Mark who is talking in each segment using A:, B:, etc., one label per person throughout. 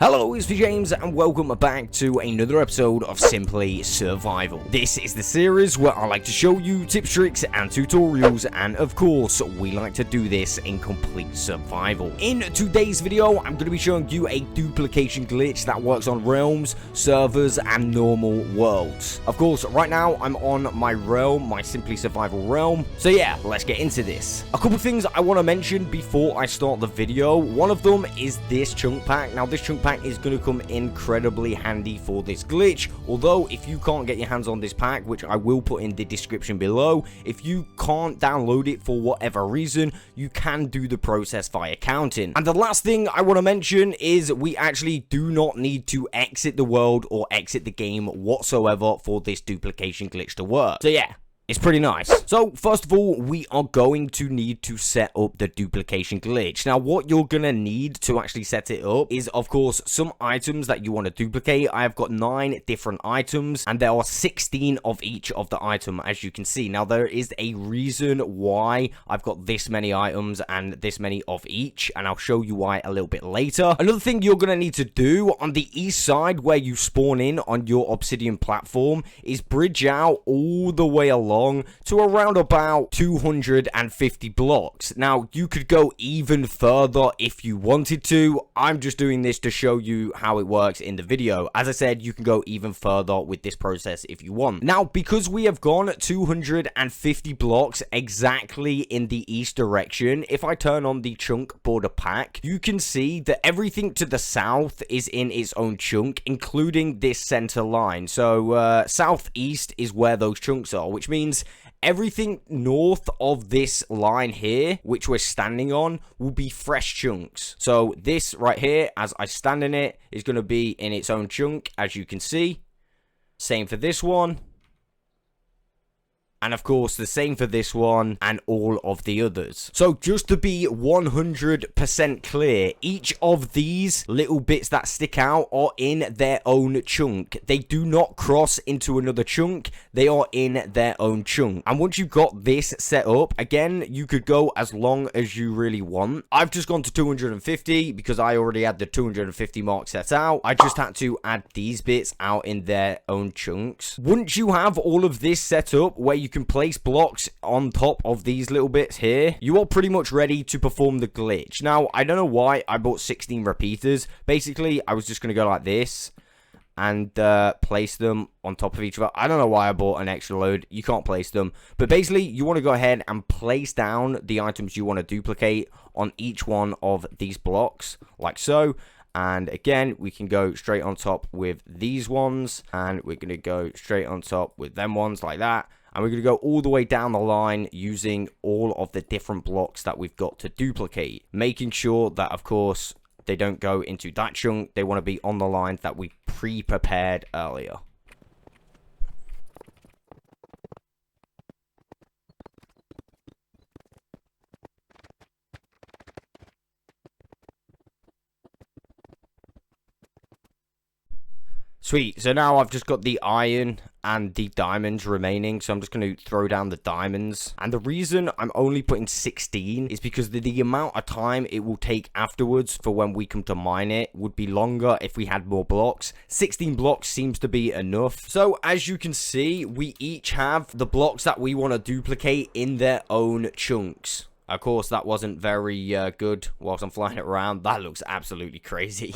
A: Hello, it's itsmejames and welcome back to another episode of Simply Survival. This is the series where I like to show you tips, tricks and tutorials, and of course we like to do this in complete survival. In today's video I'm going to be showing you a duplication glitch that works on realms, servers and normal worlds. Of course right now I'm on my realm, my Simply Survival realm, so yeah, let's get into this. A couple things I want to mention before I start the video. One of them is this chunk pack. Now this chunk pack is going to come incredibly handy for this glitch, although if you can't get your hands on this pack, which I will put in the description below, if you can't download it for whatever reason, you can do the process via counting. And the last thing I want to mention is we actually do not need to exit the world or exit the game whatsoever for this duplication glitch to work. So yeah, it's pretty nice. So, first of all, we are going to need to set up the duplication glitch. Now, what you're going to need to actually set it up is, of course, some items that you want to duplicate. I have got 9 different items, and there are 16 of each of the item, as you can see. Now, there is a reason why I've got this many items and this many of each, and I'll show you why a little bit later. Another thing you're going to need to do on the east side, where you spawn in on your obsidian platform, is bridge out all the way along to around about 250 blocks. Now, you could go even further if you wanted to. I'm just doing this to show you how it works in the video. As I said, you can go even further with this process if you want. Now, because we have gone 250 blocks exactly in the east direction, if I turn on the chunk border pack, you can see that everything to the south is in its own chunk, including this center line. So, southeast is where those chunks are, which means everything north of this line here, which we're standing on, will be fresh chunks. So this right here, as I stand in it, is going to be in its own chunk, as you can see. Same for this one. And of course, the same for this one and all of the others. So just to be 100% clear, each of these little bits that stick out are in their own chunk. They do not cross into another chunk. They are in their own chunk. And once you've got this set up, again, you could go as long as you really want. I've just gone to 250 because I already had the 250 mark set out. I just had to add these bits out in their own chunks. Once you have all of this set up where you can place blocks on top of these little bits here, you are pretty much ready to perform the glitch. Now, I don't know why I bought 16 repeaters. Basically, I was just going to go like this and place them on top of each other. I don't know why I bought an extra load. You can't place them. But basically, you want to go ahead and place down the items you want to duplicate on each one of these blocks, like so. And again, we can go straight on top with these ones, and we're going to go straight on top with them ones like that. And we're going to go all the way down the line using all of the different blocks that we've got to duplicate, making sure that, of course, they don't go into that chunk. They want to be on the lines that we pre-prepared earlier. Sweet, so now I've just got the iron and the diamonds remaining, so I'm just going to throw down the diamonds. And the reason I'm only putting 16 is because the amount of time it will take afterwards for when we come to mine it would be longer if we had more blocks. 16 blocks seems to be enough. So as you can see, we each have the blocks that we want to duplicate in their own chunks. Of course, that wasn't very good whilst I'm flying it around. That looks absolutely crazy.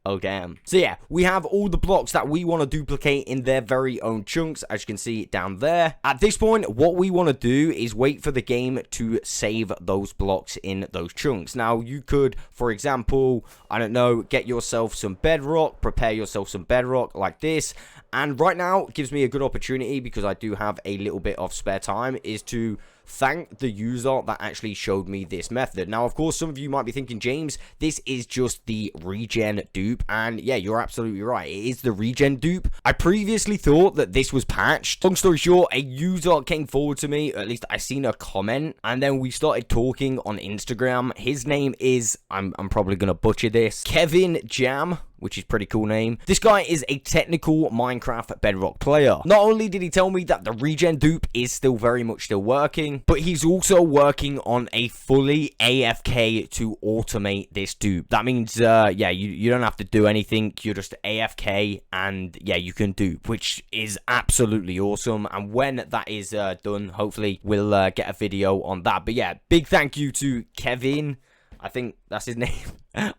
A: Oh, damn. So, yeah, we have all the blocks that we want to duplicate in their very own chunks, as you can see down there. At this point, what we want to do is wait for the game to save those blocks in those chunks. Now, you could, for example, I don't know, get yourself some bedrock, prepare yourself some bedrock like this. And right now, it gives me a good opportunity because I do have a little bit of spare time, is to thank the user that actually showed me this method. Now, of course, some of you might be thinking, James, this is just the regen dupe. And yeah, you're absolutely right. It is the regen dupe. I previously thought that this was patched. Long story short, a user came forward to me, or at least I seen a comment, and then we started talking on Instagram. His name is, I'm probably going to butcher this, Kevin Jam. which is pretty cool name. This guy is a technical Minecraft Bedrock player. Not only did he tell me that the regen dupe is still very much still working, but he's also working on a fully AFK to automate this dupe. That means, yeah, you don't have to do anything. You're just AFK and, yeah, you can dupe, which is absolutely awesome. And when that is done, hopefully we'll get a video on that. But, yeah, big thank you to Kevin. I think that's his name.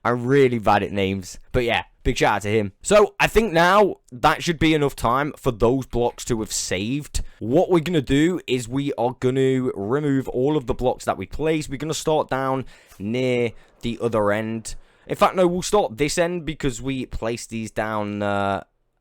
A: I'm really bad at names. But yeah, big shout out to him. So I think now that should be enough time for those blocks to have saved. What we're going to do is we are going to remove all of the blocks that we place. We're going to start down near the other end. In fact, no, we'll start this end because we placed these down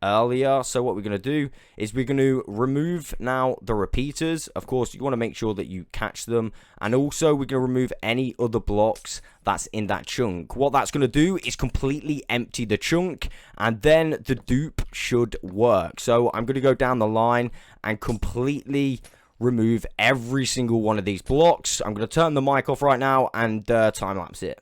A: earlier. So what we're going to do is we're going to remove now the repeaters. Of course, you want to make sure that you catch them, and also we're going to remove any other blocks that's in that chunk. What that's going to do is completely empty the chunk, and then the dupe should work. So I'm going to go down the line and completely remove every single one of these blocks. I'm going to turn the mic off right now and time lapse it.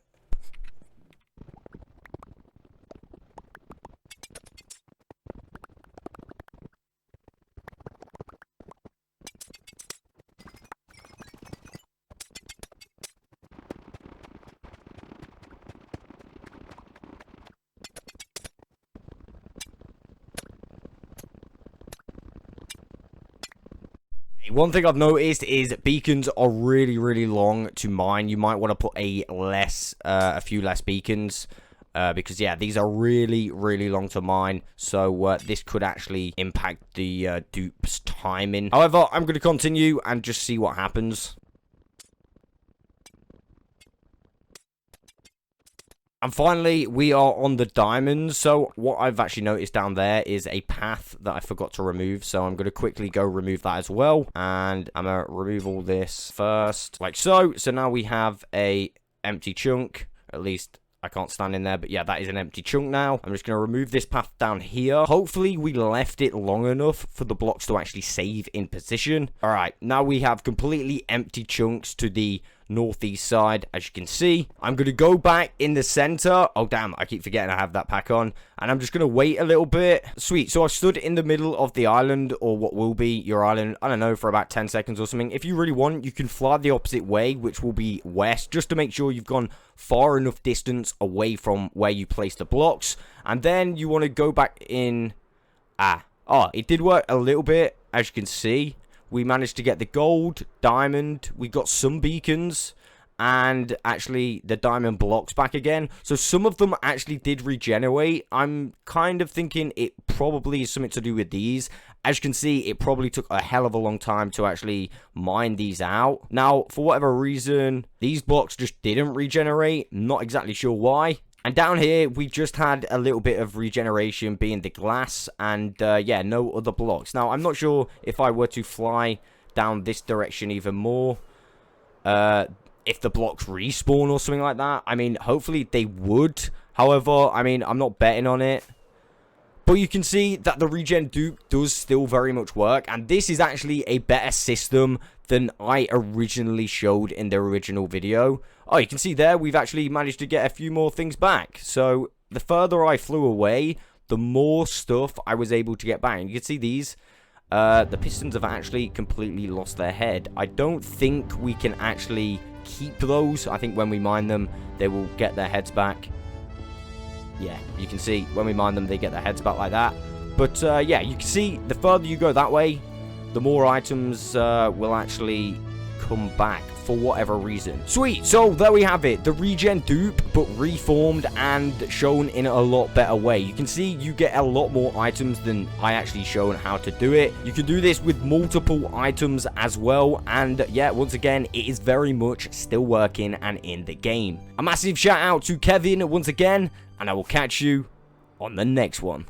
A: One thing I've noticed is beacons are really long to mine. You might want to put a few less beacons because yeah, these are really long to mine. So this could actually impact the dupe's timing. However, I'm going to continue and just see what happens. And finally, we are on the diamonds. So what I've actually noticed down there is a path that I forgot to remove. So I'm going to quickly go remove that as well. And I'm going to remove all this first, like so. So now we have a empty chunk. At least I can't stand in there, but yeah, that is an empty chunk now. I'm just going to remove this path down here. Hopefully we left it long enough for the blocks to actually save in position. All right, now we have completely empty chunks to the northeast side, as you can see. I'm going to go back in the center. Oh, damn, I keep forgetting I have that pack on. And I'm just going to wait a little bit. Sweet, so I stood in the middle of the island, or what will be your island, I don't know, for about 10 seconds or something. If you really want, you can fly the opposite way, which will be west, just to make sure you've gone far enough distance away from where you placed the blocks. And then you want to go back in. Oh, it did work a little bit, as you can see. We managed to get the gold, diamond, we got some beacons, and actually the diamond blocks back again. So some of them actually did regenerate. I'm kind of thinking it probably is something to do with these. As you can see, it probably took a hell of a long time to actually mine these out. Now, for whatever reason, these blocks just didn't regenerate. Not exactly sure why. And down here, we just had a little bit of regeneration being the glass and, yeah, no other blocks. Now, I'm not sure if I were to fly down this direction even more, if the blocks respawn or something like that. I mean, hopefully they would. However, I mean, I'm not betting on it. But you can see that the regen dupe does still very much work. And this is actually a better system than I originally showed in the original video. Oh, you can see there, we've actually managed to get a few more things back. So, the further I flew away, the more stuff I was able to get back. And you can see these. The pistons have actually completely lost their head. I don't think we can actually keep those. I think when we mine them, they will get their heads back. Yeah, you can see when we mine them, they get their heads back like that. But, yeah, you can see the further you go that way, the more items will actually come back for whatever reason. Sweet, so there we have it. The regen dupe, but reformed and shown in a lot better way. You can see you get a lot more items than I actually shown how to do it. You can do this with multiple items as well. And yeah, once again, it is very much still working and in the game. A massive shout out to Kevin once again, and I will catch you on the next one.